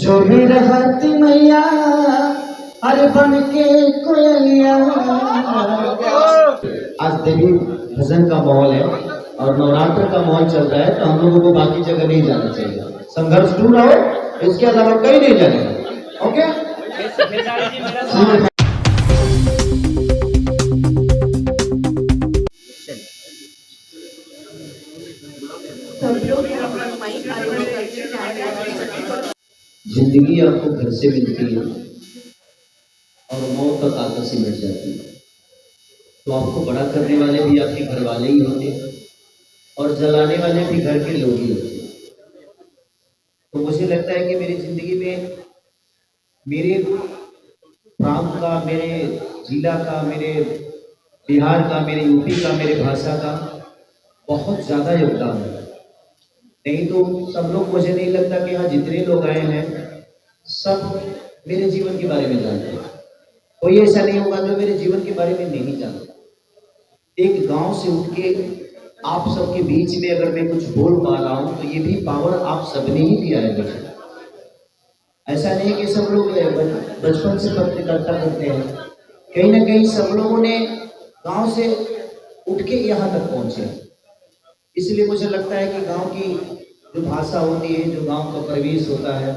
जो भी रहती मैया अरे बन के कोयलिया। आज देवी भजन का माहौल है और नवरात्र का माहौल चल रहा है, तो हम लोगों को बाकी जगह नहीं जाना चाहिए। संघर्ष दूर रहो, इसके अलावा कहीं नहीं जाने। ओके। जिंदगी आपको घर से मिलती है और मौत तक आकर से मिट जाती है, तो आपको बड़ा करने वाले भी आपके घर वाले ही होते हैं और जलाने वाले भी घर के लोग ही होते हैं। तो मुझे लगता है कि मेरी जिंदगी में मेरे प्रांत का, मेरे जिला का, मेरे बिहार का, मेरे यूपी का, मेरे भाषा का बहुत ज़्यादा योगदान है। नहीं तो सब लोग, मुझे नहीं लगता कि यहाँ जितने लोग आए हैं सब मेरे जीवन के बारे में जानते हैं। कोई ऐसा नहीं होगा जो मेरे जीवन के बारे में नहीं जानता। एक गांव से उठ के आप सबके बीच में अगर मैं कुछ बोल पा रहा हूँ तो ये भी पावर आप सबने ही दिया है मुझे। ऐसा नहीं कि सब लोग बचपन से पत्रकारिता करते हैं, कहीं ना कहीं सब लोगों ने गांव से उठ के यहाँ तक पहुँचे। इसलिए मुझे लगता है कि गांव की जो भाषा होती है, जो गांव का परिवेश होता है,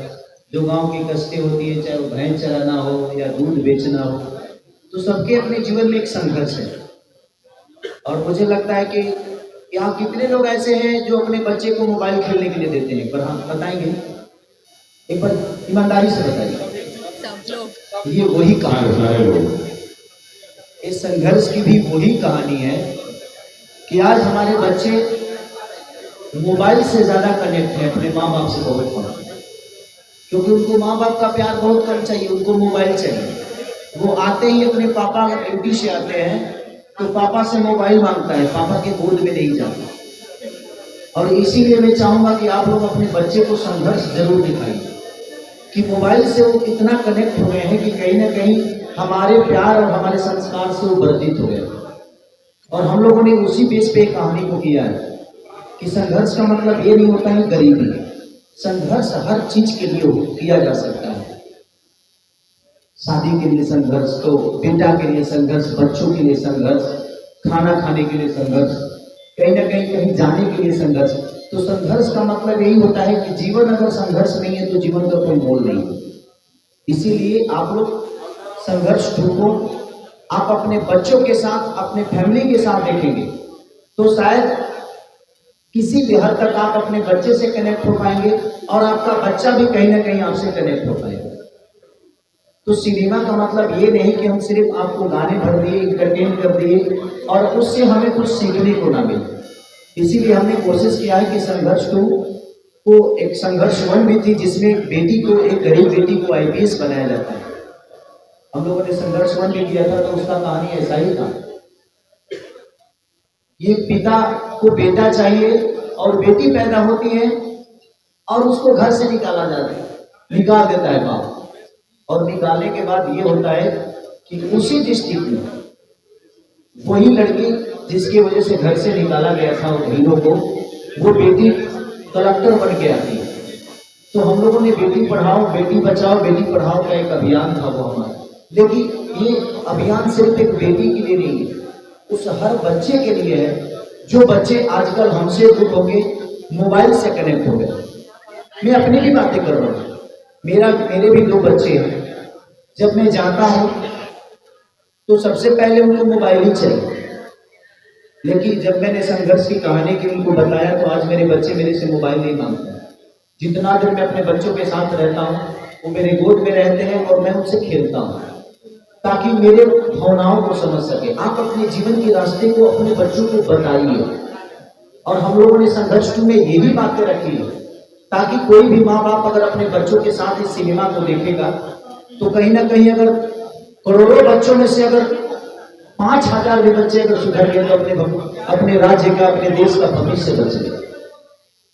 जो गांव की कष्टें होती है, चाहे वो भैंस चराना हो या दूध बेचना हो, तो सबके अपने जीवन में एक संघर्ष है। और मुझे लगता है कि यहाँ कितने लोग ऐसे हैं जो अपने बच्चे को मोबाइल खेलने के लिए देते हैं, पर हम बताएंगे एक बार ईमानदारी से बताइए, ये वही कहानी है। इस संघर्ष की भी वही कहानी है कि आज हमारे बच्चे मोबाइल से ज्यादा कनेक्ट है अपने माँ बाप से बहुत कम, क्योंकि उनको माँ बाप का प्यार बहुत कम चाहिए, उनको मोबाइल चाहिए। वो आते ही अपने पापा ड्यूटी से आते हैं तो पापा से मोबाइल मांगता है, पापा के गोद में नहीं जाता। और इसीलिए मैं चाहूंगा कि आप लोग अपने बच्चे को संघर्ष जरूर दिखाइए कि मोबाइल से वो इतना कनेक्ट हो गए हैं कि कहीं ना कहीं हमारे प्यार और हमारे संस्कार से वो वर्जित हो गए। और हम लोगों ने उसी बेस पे कहानी को किया है कि संघर्ष का मतलब ये नहीं होता है गरीबी। संघर्ष हर चीज के लिए किया जा सकता है। शादी के लिए संघर्ष, तो बेटा के लिए संघर्ष, बच्चों के लिए संघर्ष, खाना खाने के लिए संघर्ष, कहीं ना कहीं जाने के लिए संघर्ष। तो संघर्ष का मतलब यही होता है कि जीवन अगर संघर्ष नहीं है तो जीवन का कोई मोल नहीं है। इसीलिए आप लोग संघर्ष ढूंढो। आप अपने बच्चों के साथ, अपने फैमिली के साथ देखेंगे तो शायद किसी भी हद तक आप अपने बच्चे से कनेक्ट हो पाएंगे और आपका बच्चा भी कहीं ना कहीं आपसे कनेक्ट हो पाएगा। तो सिनेमा का मतलब ये नहीं कि हम सिर्फ आपको गाने भर दिए, इंटरटेन कर दिए और उससे हमें कुछ सीखने को ना मिले। इसीलिए हमने कोशिश किया है कि संघर्ष 2 को, एक संघर्ष 1 भी थी जिसमें एक बेटी को, एक गरीब बेटी को IPS बनाया जाता है। हम लोगों ने संघर्ष 1 भी किया था तो उसका कहानी ऐसा ही था। ये पिता को बेटा चाहिए और बेटी पैदा होती है और उसको घर से निकाला जाता है, निकाल देता है बाप। और निकालने के बाद ये होता है कि उसी डिस्ट्रिक्ट में वही लड़की जिसकी वजह से घर से निकाला गया था उन हीरो को, वो बेटी कलेक्टर बन के आती है। तो हम लोगों ने बेटी पढ़ाओ, बेटी बचाओ, बेटी पढ़ाओ का एक अभियान था वो हमारा। लेकिन ये अभियान सिर्फ एक बेटी के लिए नहीं है, उस हर बच्चे के लिए है जो बच्चे आजकल हमसे दूर हो गए, मोबाइल से कनेक्ट हो गए। मैं अपनी भी बातें कर रहा हूँ, मेरे भी 2 बच्चे हैं। जब मैं जाता हूँ तो सबसे पहले उनको मोबाइल ही चाहिए। लेकिन जब मैंने संघर्ष की कहानी की उनको बताया तो आज मेरे बच्चे मेरे से मोबाइल नहीं मांगते। जितना देर मैं अपने बच्चों के साथ रहता हूँ वो मेरे गोद में रहते हैं और मैं उनसे खेलता हूँ ताकि मेरे भावनाओं को समझ सके। आप अपने जीवन के रास्ते को अपने बच्चों को बताइए। और हम लोगों ने संघर्ष में यही बातें रखी है ताकि कोई भी माँ बाप अगर अपने बच्चों के साथ इस सिनेमा को देखेगा तो कहीं ना कहीं अगर करोड़ों बच्चों में से अगर 5000 भी बच्चे अगर सुधर गए तो अपने राज्य का, अपने देश का भविष्य बच गया।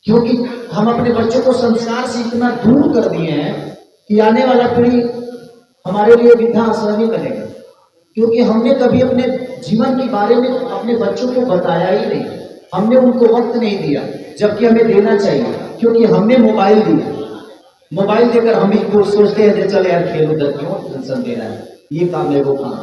क्योंकि हम अपने बच्चों को संस्कार से इतना दूर कर दिए हैं कि आने वाला पीढ़ी हमारे लिए वृद्धाश्रम ही बनेगा। क्योंकि हमने कभी अपने जीवन के बारे में अपने बच्चों को बताया ही नहीं, हमने उनको वक्त नहीं दिया जबकि हमें देना चाहिए, क्योंकि हमने मोबाइल दिया। मोबाइल देकर हम ही को सोचते हैं चल यार खेल उधर, क्यों टेंशन दे रहा है, ये काम है वो काम।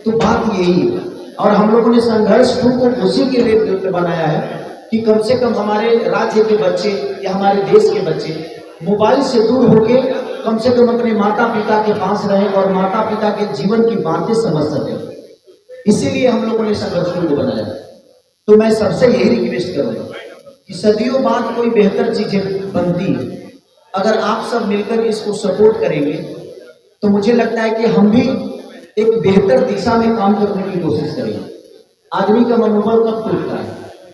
तो बात यही है। और हम लोगों ने संघर्ष टू को उसी के लिए बनाया है कि कम से कम हमारे राज्य के बच्चे या हमारे देश के बच्चे मोबाइल से दूर होके कम से कम अपने माता पिता के पास रहें और माता पिता के जीवन की बातें समझ सकें। इसीलिए हम लोगों ने संघर्ष टू को बनाया। तो मैं सबसे यही रिक्वेस्ट करूंगा कि सदियों बाद कोई बेहतर चीजें बनती है, अगर आप सब मिलकर इसको सपोर्ट करेंगे तो मुझे लगता है कि हम भी एक बेहतर दिशा में काम करने की कोशिश करेंगे। आदमी का मनोबल कब टूटता है?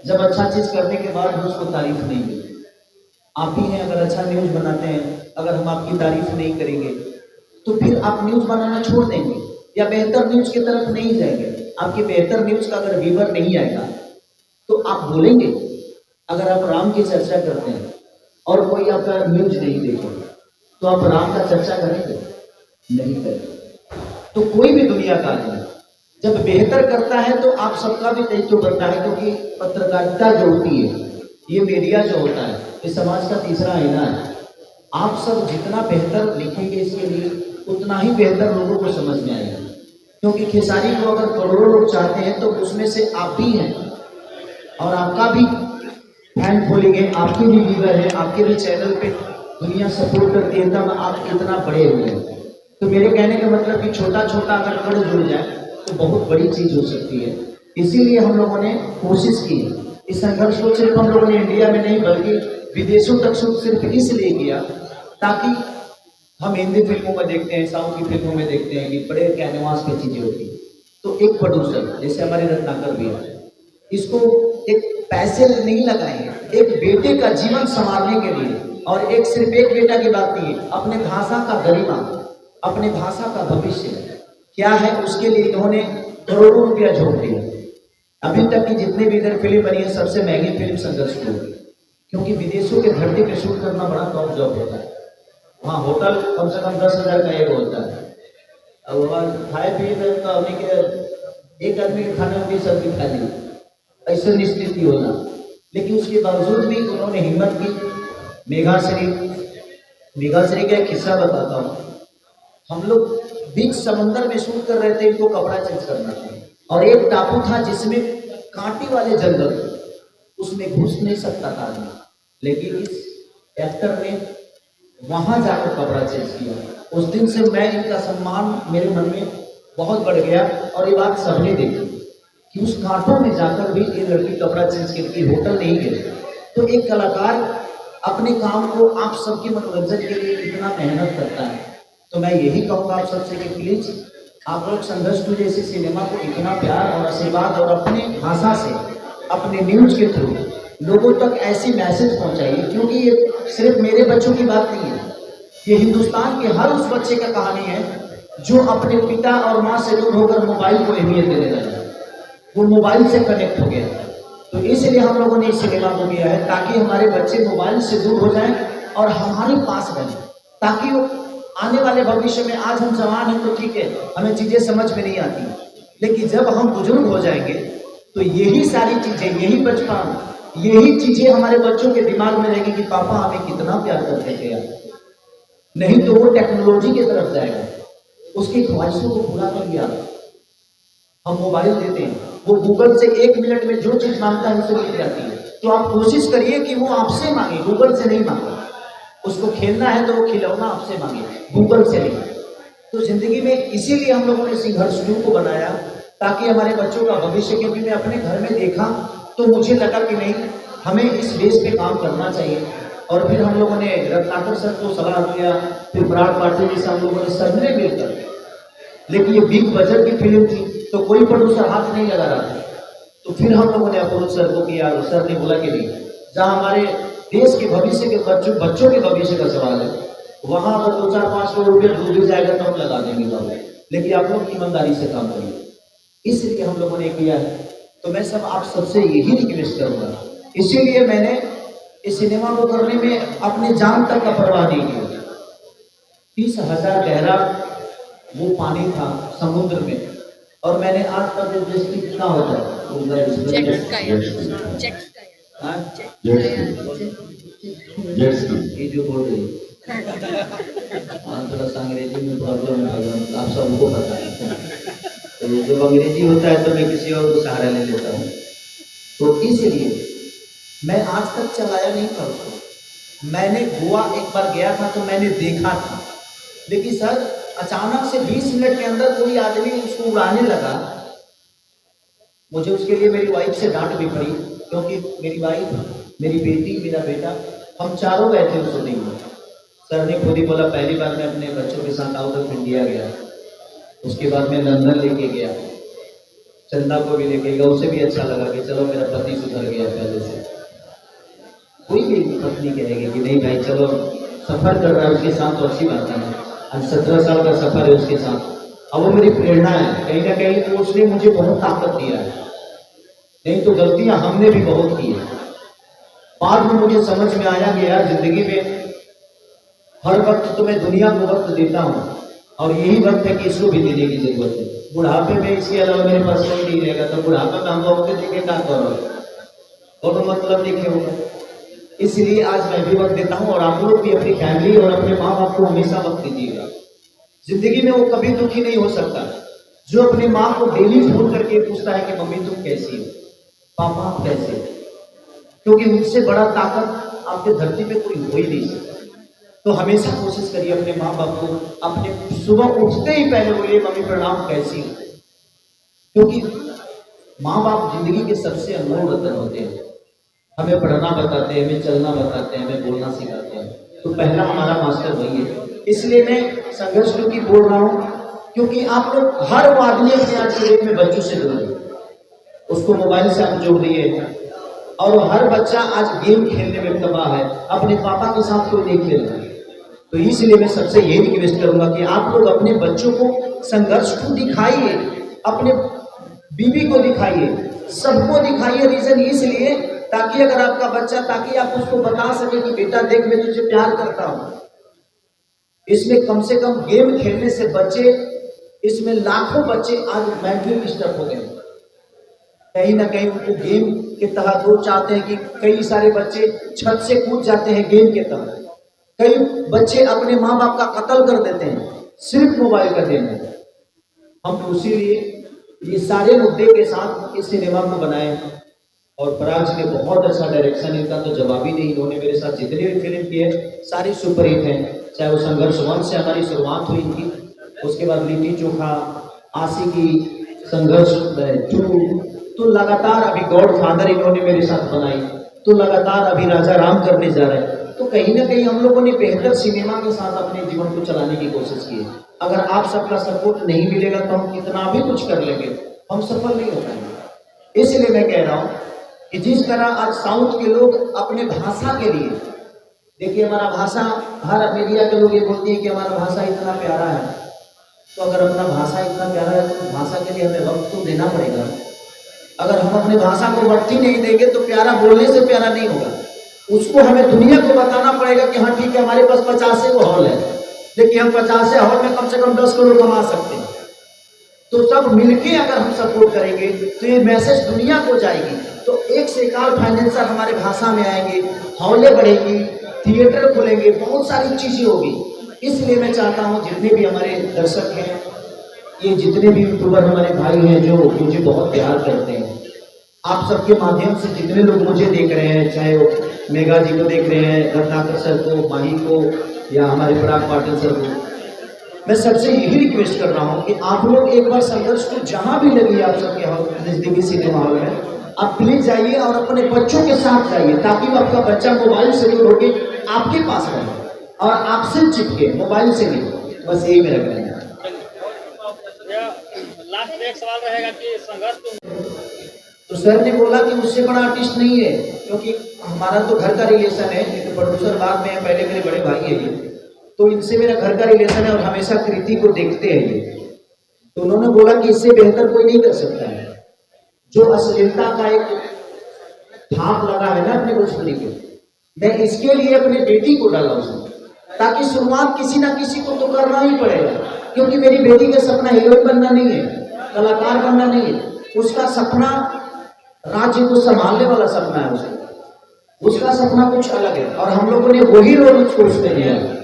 जब अच्छा चीज करने के बाद भी उसको तारीफ नहीं मिलती। आप ही हैं, अगर अच्छा न्यूज बनाते हैं, अगर हम आपकी तारीफ नहीं करेंगे तो फिर आप न्यूज बनाना छोड़ देंगे या बेहतर न्यूज की तरफ नहीं जाएंगे। आपकी बेहतर न्यूज का अगर व्यूअर नहीं आएगा तो आप बोलेंगे। अगर आप राम की चर्चा करते हैं और कोई आपका न्यूज नहीं देखेगा तो आप राम का चर्चा करेंगे? नहीं करेंगे। तो कोई भी दुनिया का आदमी जब बेहतर करता है तो आप सबका भी दायित्व बनता है, क्योंकि पत्रकारिता जो होती है, ये मीडिया जो होता है, ये समाज का तीसरा आईना है। आप सब जितना बेहतर लिखेंगे इसके लिए उतना ही बेहतर लोगों को समझ में आएगा। क्योंकि खेसारी को अगर करोड़ों लोग चाहते हैं तो उसमें से आप भी हैं और आपका भी फैन फॉलोइंग है, आपके भी व्यूअर है, आपके भी चैनल पे दुनिया सपोर्ट करती है, तब आप इतना बड़े हुए हैं। तो मेरे कहने का मतलब कि छोटा छोटा अगर कड़ जुड़ जाए तो बहुत बड़ी चीज हो सकती है। इसीलिए हम लोगों ने कोशिश की। इस संघर्ष को सिर्फ हम लोगों ने इंडिया में नहीं बल्कि विदेशों तक सिर्फ इसलिए किया ताकि हम हिंदी फिल्मों में देखते हैं, साउथ की फिल्मों में देखते हैं कि बड़े कैनवास पे चीजें होती है। तो एक प्रोड्यूसर जैसे हमारे रत्नाकर भैया, इसको एक पैसे नहीं लगाएंगे, एक बेटे का जीवन संभालने के लिए। और एक सिर्फ एक बेटा की बात नहीं है, अपने भाषा का गरिमा, अपने भाषा का भविष्य क्या है उसके लिए इन्होंने करोड़ों रुपया झोंक दिया। अभी तक की जितने भी इधर फिल्म बनी है सबसे महंगी फिल्म संघर्ष टू, क्योंकि विदेशों के धरती पे शूट करना बड़ा टॉप जॉब होता है। वहाँ होटल कम से कम 10,000 का एक होता है। अब वहाँ खाए पिए तो अभी के एक आदमी के खाने में 20 सब्जी खा ली, ऐसे निश्चित होना। लेकिन उसके बावजूद भी उन्होंने हिम्मत की। मेघाश्री का एक किस्सा बताता हूँ। हम लोग बीच समंदर में शूट कर रहे थे, इनको कपड़ा चेंज करना था और एक टापू था जिसमें कांटे वाले जंगल, उसमें घुस नहीं सकता था आदमी, लेकिन इस एक्टर ने वहां जाकर कपड़ा चेंज किया। उस दिन से मैं इनका सम्मान मेरे मन में बहुत बढ़ गया और ये बात सबने देखी कि उस कांटों में जाकर भी ये लड़की कपड़ा चेंज करके होटल नहीं गए। तो एक कलाकार अपने काम को आप सबके मनोरंजन के लिए इतना मेहनत करता है। तो मैं यही कहूँगा आप सबसे कि प्लीज आप लोग संघर्ष टू जैसे सिनेमा को इतना प्यार और आशीर्वाद और अपने भाषा से, अपने न्यूज के थ्रू लोगों तक ऐसी मैसेज पहुंचाइए। क्योंकि ये सिर्फ मेरे बच्चों की बात नहीं है, ये हिंदुस्तान के हर उस बच्चे का कहानी है जो अपने पिता और माँ से दूर होकर मोबाइल को अहमियत देने लगा, वो मोबाइल से कनेक्ट हो गया। तो इसलिए हम लोगों ने इस सिनेमा को किया है ताकि हमारे बच्चे मोबाइल से दूर हो जाएं और हमारे पास रहें, ताकि वो आने वाले भविष्य में, आज हम जवान हैं तो ठीक है, हमें चीजें समझ में नहीं आती, लेकिन जब हम बुजुर्ग हो जाएंगे तो यही सारी चीजें, यही बचपन, यही चीजें हमारे बच्चों के दिमाग में रहेगी कि पापा हमें कितना प्यार करते थे यार। नहीं तो वो टेक्नोलॉजी की तरफ जाएगा, उसकी ख्वाहिशों को पूरा कर लिया। हम मोबाइल देते हैं, वो गूगल से 1 मिनट में जो चीज मांगता है उसे मिल जाती है। तो आप कोशिश करिए कि वो आपसे मांगे, गूगल से नहीं मांगे। उसको खेलना है तो वो खिलौना आपसे मांगे, गूगल से नहीं। तो जिंदगी में इसीलिए हम लोगों ने संघर्ष टू को बनाया ताकि हमारे बच्चों का भविष्य, क्योंकि मैं अपने घर में देखा तो मुझे लगा कि नहीं, हमें इस बेस पे काम करना चाहिए। और फिर हम लोगों ने रत्नाकर सर को सलाह दिया, फिर पराग पाटिल जी से हम लोगों ने सबने मिलकर, लेकिन ये बिग बजट की फिल्म थी तो कोई प्रोड्यूसर हाथ नहीं लगा रहा था। तो फिर हम लोगों ने अपोज सर को किया, सर ने बोला कि नहीं, जहाँ हमारे देश के भविष्य के बच्चों के भविष्य का सवाल है, वहां अगर 2-4-5 करोड़ रुपया डूब भी जाएगा तो हम लगा देंगे बाबू, लेकिन आप लोग ईमानदारी से काम करिए। इसलिए हम लोगों ने किया है। तो मैं सब आप सबसे यही रिक्वेस्ट करूंगा। इसीलिए मैंने इस सिनेमा को करने में अपने जान तक का परवाह नहीं किया। 30,000 गहरा वो पानी था समुद्र में, और मैंने आज तक जो दृष्टि कितना होता है ये जो बोल रही हाँ, थोड़ा सा अंग्रेजी में प्रॉब्लम है भगवान, आप सबको पता है। तो जब अंग्रेजी होता है तो मैं किसी और को सहारा ले लेता हूँ। तो इसलिए मैं आज तक चलाया नहीं था उसको। मैंने गोवा एक बार गया था तो मैंने देखा था, लेकिन सर अचानक से 20 मिनट के अंदर कोई आदमी उसको उड़ाने लगा। मुझे उसके लिए मेरी वाइफ से डांट भी पड़ी, क्योंकि मेरी वाइफ, मेरी बेटी, मेरा बेटा, हम चारों गए थे उसको देखने। सर ने खुद ही बोला, पहली बार मैं अपने बच्चों के साथ आउट ऑफ इंडिया गया, उसके बाद मैं लंदन लेके गया, चंदा को भी लेके गया, उसे भी अच्छा लगा कि चलो मेरा पति सुधर गया पहले से। कोई भी पत्नी कहेगी कि नहीं भाई चलो सफर कर रहा है उसके साथ, तो अच्छी बात है। आज 17 साल का सफर है उसके साथ, अब वो मेरी प्रेरणा है कहीं ना कहीं, तो उसने मुझे बहुत ताकत दिया है। नहीं तो गलतियां हमने भी बहुत की है। बाद में मुझे समझ में आया कि यार जिंदगी में हर वक्त तो मैं दुनिया को वक्त देता हूँ, और यही वक्त है कि इसको भी देने की जरूरत है। बुढ़ापे में इसके अलावा मेरे पास कोई नहीं रहेगा, तो बुढ़ापा काम होते देखे क्या करो, और मतलब देखे होगा। इसलिए आज मैं भी वक्त देता हूँ, और आप लोग भी अपनी फैमिली और अपने माँ बाप को हमेशा वक्त दीजिएगा। जिंदगी में वो कभी दुखी नहीं हो सकता जो अपनी माँ को डेली फोन करके पूछता है कि मम्मी तुम कैसी हो, पापा आप कैसे हो, क्योंकि उनसे बड़ा ताकत आपके धरती पे कोई हो ही नहीं सकता। तो हमेशा कोशिश करिए अपने माँ बाप को, अपने सुबह उठते ही पहले बोलिए मम्मी प्रणाम कैसी हो, क्योंकि माँ बाप जिंदगी के सबसे अनमोल रत्न होते हैं। हमें पढ़ना बताते हैं, हमें चलना बताते हैं, हमें बोलना सिखाते हैं, तो पहला हमारा मास्टर वही है। इसलिए मैं संघर्ष की बोल रहा हूँ, क्योंकि आप लोग हर वो आदमी अपने आज के डेट में बच्चों से जोड़े, उसको मोबाइल से आप जोड़ दिए, और हर बच्चा आज गेम खेलने में तबाह है, अपने पापा के साथ कोई नहीं खेल रहा है। तो इसलिए मैं सबसे यही रिक्वेस्ट करूंगा कि आप लोग अपने बच्चों को संघर्ष को दिखाइए, अपने बीवी को दिखाइए, सबको दिखाइए। रीजन इसलिए ताकि अगर आपका बच्चा, ताकि आप उसको बता सके कि बेटा देख मैं तुझे प्यार करता हूं। इसमें कम से कम गेम खेलने से बच्चे, इसमें लाखों बच्चे आज मेंटली डिस्टर्ब हो गए, कहीं ना कहीं उनको गेम के तहत वो चाहते हैं कि कई सारे बच्चे छत से कूद जाते हैं गेम के तहत, कई बच्चे अपने माँ बाप का कत्ल कर देते हैं सिर्फ मोबाइल का देने। हम इसीलिए ये सारे मुद्दे के साथ इस सिनेमा को बनाए, और पराग जी ने बहुत अच्छा डायरेक्शन, इनका तो जवाब ही नहीं। इन्होंने मेरे साथ जितने भी फिल्म की है सारी सुपरहिट है, चाहे वो संघर्ष 1 से हमारी शुरुआत हुई इनकी, उसके बाद लिट्टी चोखा, आशिकी, संघर्ष 2, तो लगातार अभी गॉड फादर इन्होंने मेरे साथ बनाई, तो लगातार अभी राजा राम करने जा रहे हैं। तो कहीं ना कहीं हम लोगों ने बेहतर सिनेमा के साथ अपने जीवन को चलाने की कोशिश की है। अगर आप सबका सपोर्ट नहीं मिलेगा तो हम कितना भी कुछ कर लेंगे, हम सफल नहीं हो पाएंगे। इसलिए मैं कह रहा हूँ कि जिस तरह आज साउथ के लोग अपने भाषा के लिए, देखिए हमारा भाषा, हर मीडिया के लोग ये बोलते हैं कि हमारा भाषा इतना प्यारा है, तो अगर अपना भाषा इतना प्यारा है तो भाषा के लिए हमें वक्त तो देना पड़ेगा। अगर हम अपने भाषा को वक्त ही नहीं देंगे तो प्यारा बोलने से प्यारा नहीं होगा, उसको हमें दुनिया को बताना पड़ेगा कि हाँ ठीक है हमारे पास 50 को हॉल है, लेकिन हम 50 हॉल में कम से कम 10 करोड़ कमा सकते हैं। तो सब मिलके अगर हम सपोर्ट करेंगे तो ये मैसेज दुनिया को जाएगी, तो एक से एक फाइनेंसर हमारे भाषा में आएंगे, हॉलें बढ़ेंगी, थिएटर खुलेंगे, बहुत सारी चीजें होगी। इसलिए मैं चाहता हूँ जितने भी हमारे दर्शक हैं, ये जितने भी यूट्यूबर हमारे भाई हैं जो मुझे बहुत प्यार करते हैं, आप सबके माध्यम से जितने लोग मुझे देख रहे हैं, चाहे वो मेघा जी को देख रहे हैं, रत्नाकर सर को, माही को, या हमारे पराग पाटिल सर को, मैं सबसे यही रिक्वेस्ट कर रहा हूँ कि आप लोग एक बार संघर्ष को जहां भी लगी आप सबके नजदीकी सिनेमा हॉल में, आप प्लीज जाइए और अपने बच्चों के साथ जाइए, ताकि आपका बच्चा मोबाइल से दूर होकर आपके पास रहे और आपसे चिपके, मोबाइल से नहीं। बस यही मेरा कहना है। लास्ट में एक सवाल रहेगा कि संघर्ष तो सर ने बोला कि उससे बड़ा आर्टिस्ट नहीं है, क्योंकि हमारा तो घर का रिलेशन है, तो प्रोड्यूसर बाद में है, पहले मेरे बड़े भाई है ये, तो इनसे मेरा घर का रिलेशन है और हमेशा कृति को देखते हैं ये। तो उन्होंने बोला कि इससे बेहतर कोई नहीं कर सकता है। जो अश्लीलता का एक थाप लगा है ना अपने भोजपुरी को, मैं इसके लिए अपने बेटी को डाला उसमें, ताकि शुरुआत किसी ना किसी को तो करना ही पड़ेगा, क्योंकि मेरी बेटी का सपना हीरोइन बनना नहीं है, कलाकार बनना नहीं है, उसका सपना राज्य को संभालने वाला सपना है उसका सपना कुछ अलग है, और हम लोगों ने वही रोल उसको उसमें दिया है।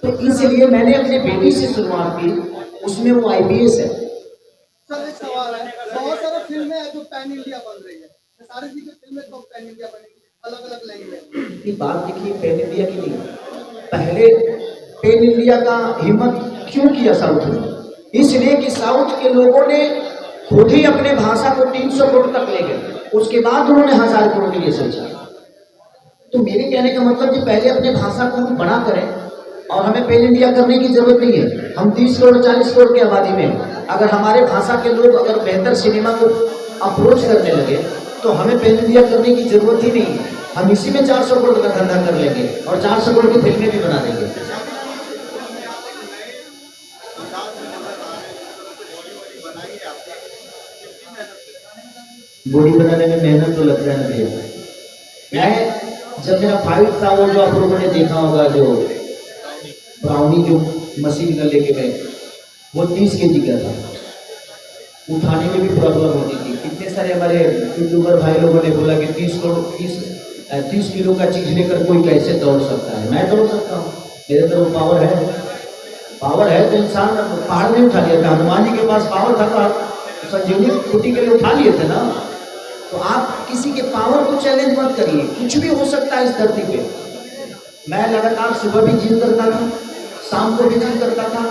तो इसलिए मैंने अपने बेटी से शुरुआत की, उसमें वो IPS है। सर एक सवाल है, बहुत सारे फिल्में हैं जो पैन इंडिया बन रही है, सारी जी की फिल्में कब पैन इंडिया बनेगी, अलग अलग लैंग्वेज की बात देखिए, पैन इंडिया की नहीं, पहले पैन इंडिया का हिम्मत क्यों किया साउथ ने? इसलिए कि साउथ के लोगों ने खुद ही अपने भाषा को 300 करोड़ तक ले गए, उसके बाद उन्होंने 1000 करोड़ के लिए सोचा। तो मेरे कहने का मतलब कि पहले अपने भाषा को हम बड़ा करें, और हमें पैन इंडिया करने की जरूरत नहीं है। हम 30 करोड़ 40 करोड़ की आबादी में हैं। अगर हमारे भाषा के लोग अगर बेहतर सिनेमा को अप्रोच करने लगे तो हमें पैन इंडिया करने की जरूरत ही नहीं है। हम इसी में 400 करोड़ का धंधा कर लेंगे और 400 करोड़ की फिल्में भी बना देंगे। बॉडी बनाने में मेहनत तो लगता है ना भैया। मैं जब मेरा फाइट था, वो जो आप लोगों ने देखा होगा, जो ब्राउनी जो मशीन कर लेके गए, वो 30 kg का था। उठाने में भी प्रॉब्लम होती थी। कितने सारे हमारे यूट्यूबर भाई लोगों ने बोला कि 30 किलो का चीज लेकर कोई कैसे दौड़ सकता है? मैं दौड़ सकता हूँ, मेरे अंदर वो पावर है। पावर है तो इंसान पहाड़ नहीं उठा लिया था। हनुमान जी के पास पावर था तो संजीवनी कुटी के लिए उठा लिए थे ना। तो आप किसी के पावर को चैलेंज मत करिए, कुछ भी हो सकता है इस धरती पे। मैं लगातार सुबह भी जिम करता था, शाम को भी जिम करता था।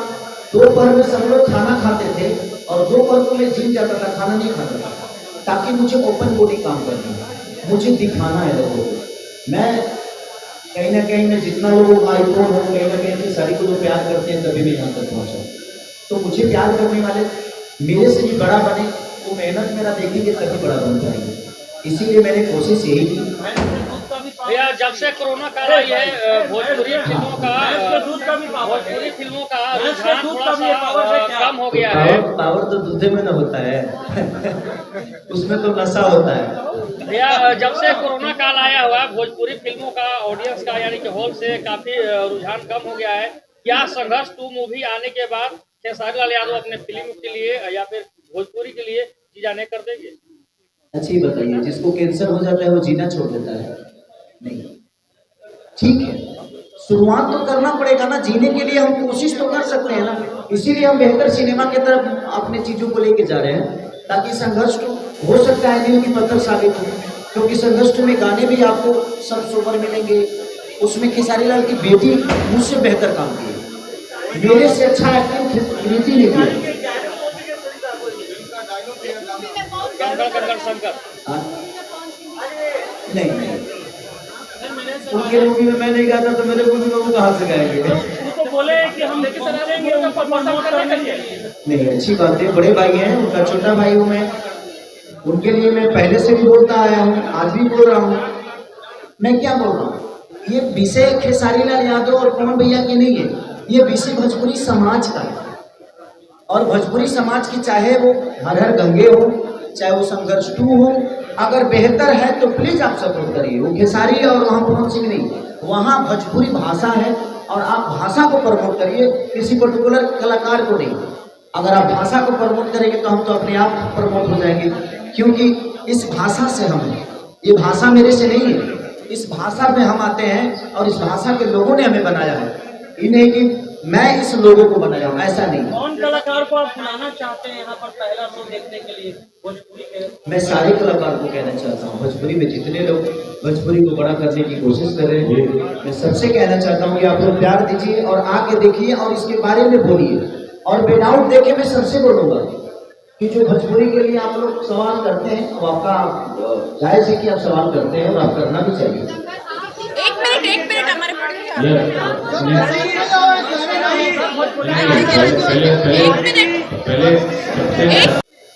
दोपहर में सब लोग खाना खाते थे और दोपहर को मैं जिम जाता था, खाना नहीं खाता था, ताकि मुझे ओपन बॉडी काम करना है, मुझे दिखाना है लोगों को। मैं कहीं ना कहीं मैं जितना लोगों का आईफोन हो, कहीं ना कहीं से सारी को जो प्यार करते हैं तभी मैं यहाँ तक पहुँचा। तो मुझे प्यार करने वाले मेरे से भी बड़ा बने, वो मेहनत मेरा देखेंगे तभी बड़ा बन पाएंगे। इसीलिए मैंने कोशिश यही की। भैया जब से कोरोना काल आई है, भोजपुरी फिल्मों का रुझान थोड़ा सा कम हो गया है। पावर तो दूधे में न होता है उसमें तो नशा होता है। भैया जब से कोरोना काल आया हुआ है, भोजपुरी फिल्मों का ऑडियंस का यानी कि हॉल से काफी रुझान कम हो गया है। क्या संघर्ष 2 मूवी आने के बाद खेसारी लाल यादव अपने फिल्म के लिए या फिर भोजपुरी के लिए जी जाने कर देंगे? अच्छा ही बताइए, जिसको कैंसर हो जाता है वो जीना छोड़ देता है? नहीं, ठीक है, शुरुआत तो करना पड़ेगा ना। जीने के लिए हम कोशिश तो कर सकते हैं ना। इसीलिए हम बेहतर सिनेमा की तरफ अपने चीजों को लेके जा रहे हैं, ताकि संघर्ष हो सकता है दिल की पत्थर साबित हो। क्योंकि संघर्ष में गाने भी आपको सब सोबर मिलेंगे। उसमें खेसारी लाल की बेटी मुझसे बेहतर काम की, मेरे से अच्छा एक्टिंग कृति ने किया। नहीं नहीं, उनके मूवी में मैं नहीं गाता तो मेरे मूवी में वो कहाँ से गाएंगे? उनको बोले कि हम लेके चला देंगे, उनको प्रमोट करने के लिए। नहीं, अच्छी बात है, बड़े भाई हैं, उनका छोटा भाई हूँ मैं। उनके लिए मैं पहले से भी बोलता आया हूँ, आज भी बोल रहा हूँ। मैं क्या बोल रहा हूँ, ये विषय खेसारी लाल यादव और पवन भैया की नहीं है, ये विषय भोजपुरी समाज का है। और भोजपुरी समाज की, चाहे वो हर हर गंगे हो, चाहे वो संघर्ष 2 हो, अगर बेहतर है तो प्लीज आप सपोर्ट करिए। वो खेसारी और वहाँ पवन सिंह नहीं, वहाँ भोजपुरी भाषा है और आप भाषा को प्रमोट करिए, किसी पर्टिकुलर कलाकार को नहीं। अगर आप भाषा को प्रमोट करेंगे तो हम तो अपने आप प्रमोट हो जाएंगे, क्योंकि इस भाषा से हम हैं। ये भाषा मेरे से नहीं है, इस भाषा में हम आते हैं और इस भाषा के लोगों ने हमें बनाया है। ये नहीं कि मैं इस लोगों को बनाया हूँ, ऐसा नहीं। कौन कलाकार को आप बुलाना चाहते हैं यहाँ पर पहला शो देखने के लिए भोजपुरी के? मैं सारे कलाकार को कहना चाहता हूँ, भोजपुरी में जितने लोग भोजपुरी को बड़ा करने की कोशिश कर रहे हैं, मैं सबसे कहना चाहता हूँ कि आप लोग प्यार दीजिए और आके देखिए और इसके बारे में बोलिए। और विदाउट देखे मैं सबसे बोलूँगा कि जो भोजपुरी के लिए आप लोग सवाल करते हैं, वो आपका जायज है कि आप सवाल करते हैं और आप करना भी चाहिए। एक मिनट हमारे पहले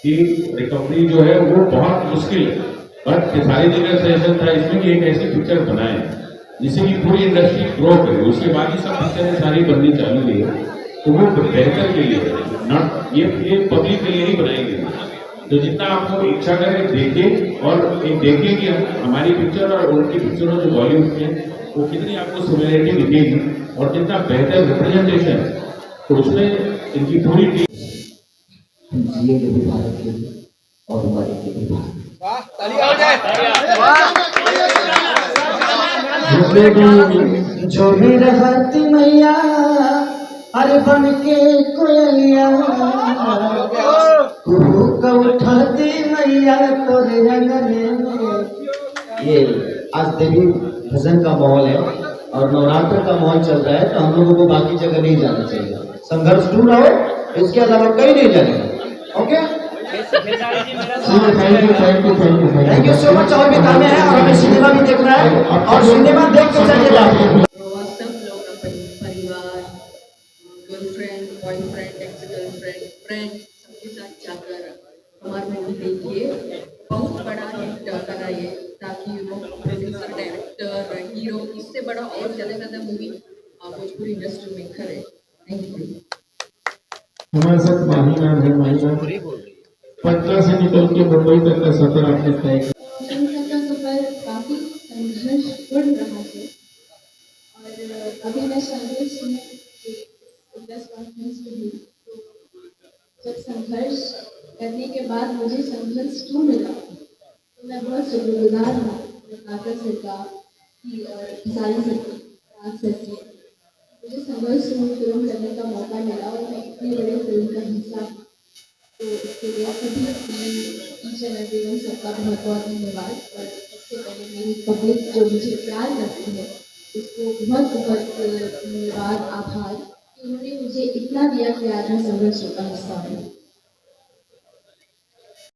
कि रिकवरी जो है वो बहुत मुश्किल है, बट खेसारी जी का सजेशन था इसमें कि एक ऐसी पिक्चर बनाए जिससे कि पूरी इंडस्ट्री ग्रो करे। उसके बाद ही सब पिक्चरें सारी बननी चालू हुई है, तो वो बेहतर के लिए, नॉट ये पब्लिक के लिए ही बनाई गई। तो जितना आपको इच्छा करें देखिए, और एक देखिए कि हमारी पिक्चर और उनकी पिक्चरों जो बॉलीवुड में वो कितनी आपको सिमिलरिटी दिखेगी और कितना बेहतर रिप्रेजेंटेशन, तो उसमें इनकी पूरी टीम जिए के भी भारत के लिए और मरे के भी भारत। जो भी रहती मैया अरे बन के कोयलिया कुहू का उठाती मैया तोरे अंगने में। ये आज देवी भजन का माहौल है और नवरात्र का माहौल चल रहा है, तो हम लोगों को बाकी जगह नहीं जाना चाहिए। संघर्ष दूर रहो, इसके अलावा कहीं नहीं जाएगा। Okay, thank you so much. और भी कामें हैं और हमें सिनेमा भी देखना है और सिनेमा देख के चलिएगा। सब लोग अपने परिवार, girlfriend, boyfriend, ex girlfriend, friend सबके साथ जाकर हमारी मूवी देखिए। बहुत बड़ा हिट कराइए ताकि प्रोड्यूसर, डायरेक्टर, हीरो इससे बड़ा और ज़्यादा मूवी भोजपुरी इंडस्ट्री में करे। Thank you. हमारे साथ माही मैम है। माही मैम पटना से निकल के मुंबई तक का सफर आपने तय किया। का सफर काफी संघर्षपूर्ण रहा है और अभी मैं संघर्ष में प्रेस कॉन्फ्रेंस में हूँ, तो जब संघर्ष करने के बाद मुझे संघर्ष क्यों मिला तो मैं बहुत शुक्रगुजार हूँ नाटक सरकार की और सारी सर की। मुझे संघर्ष फिल्म करने का मौका मिला और मैं इतनी बड़ी फिल्म का हिस्सा हूँ, तो इसके लिए सभी ईच एंड एवरीवन सबका बहुत बहुत धन्यवाद। और सबसे पहले मेरी पब्लिक जो मुझे प्यार करती है उसको बहुत बहुत धन्यवाद, आभार कि उन्होंने मुझे इतना दिया कि आज मैं संघर्ष का हिस्सा हूँ।